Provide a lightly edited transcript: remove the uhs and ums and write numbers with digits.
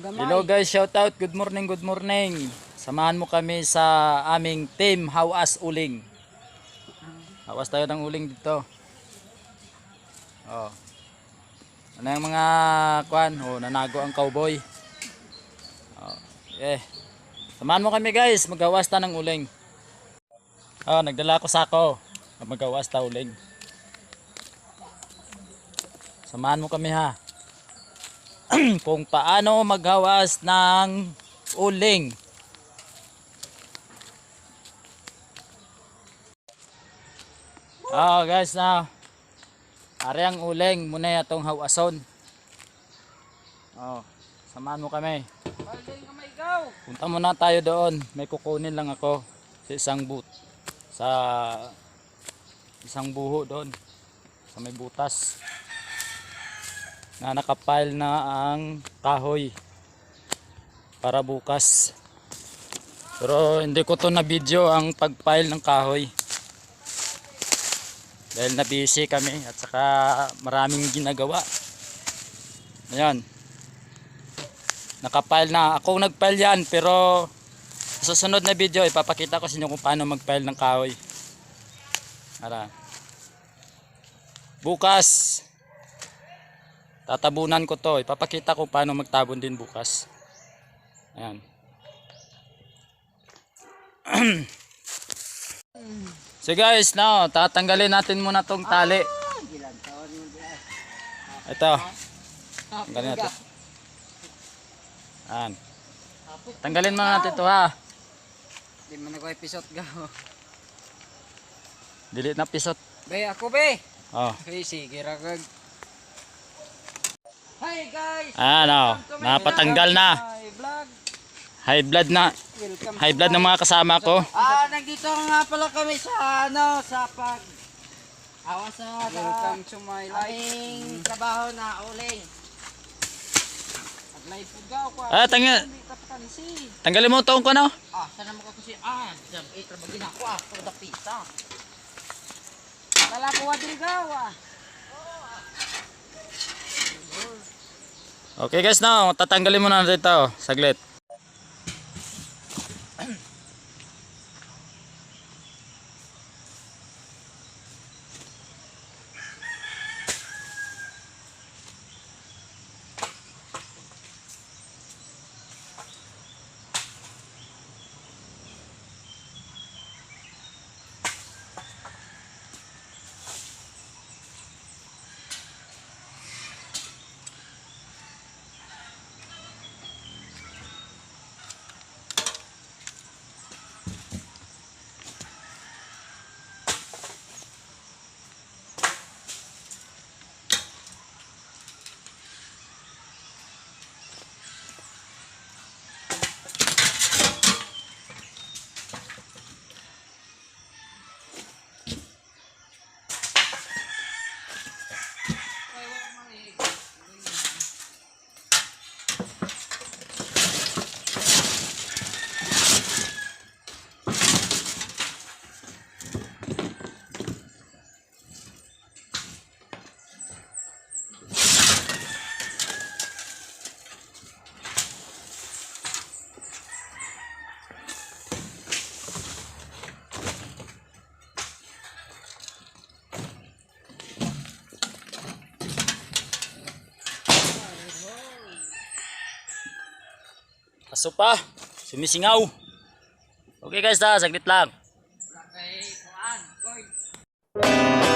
Hello guys, shout out. Good morning, good morning. Samahan mo kami sa aming team Hawas Uling. Hawas tayo ng uling dito. Oh. Ano yung mga kwan? Oh, nanago ang cowboy. Oh, eh. Samahan mo kami guys, maghawas ta ng uling. Oh, nagdala ko sako. Maghawas ta uling. Samahan mo kami ha. Kung paano maghawas ng uling. Oh guys, na ari ang uling muna itong hawason. Oh, samahan mo kami. Punta muna tayo doon. May kukunin lang ako sa isang buho doon sa may butas na nakapile na ang kahoy para bukas. Pero hindi ko to na video ang pagpile ng kahoy dahil na busy kami at saka maraming ginagawa. Ayan, nakapile na. Ako nagpile yan, pero sa susunod na video ipapakita ko sa inyo kung paano magpile ng kahoy. Ara, bukas tatabunan ko to. Ipapakita ko paano magtabon din bukas. Ayan. So guys, now tatanggalin natin muna tong tali. Ito. Tanggalin natin. Ayan. Tanggalin muna natin ito ha. Di man ako episode gaw. Delete na pisot. Be ako be. Oh. Okay, sige ragag. Hi guys. Ano, napatanggal na. My vlog. High blood na. Welcome. High blood ng mga kasama ko. Nandito nga pala kami sa sa pag awa sa welcome to my life. Aming trabaho na uling. At live food gaw ko. Tanggalin mo itong ko no? Sana mo kasi jam trabaho na ako sa pizza. Wala ko wadil gaw Okay guys, now tatanggalin mo na natin ito. Saglit. Aso pa, sumisingaw. Okay guys, saglit lang. Okay, kuan, koy.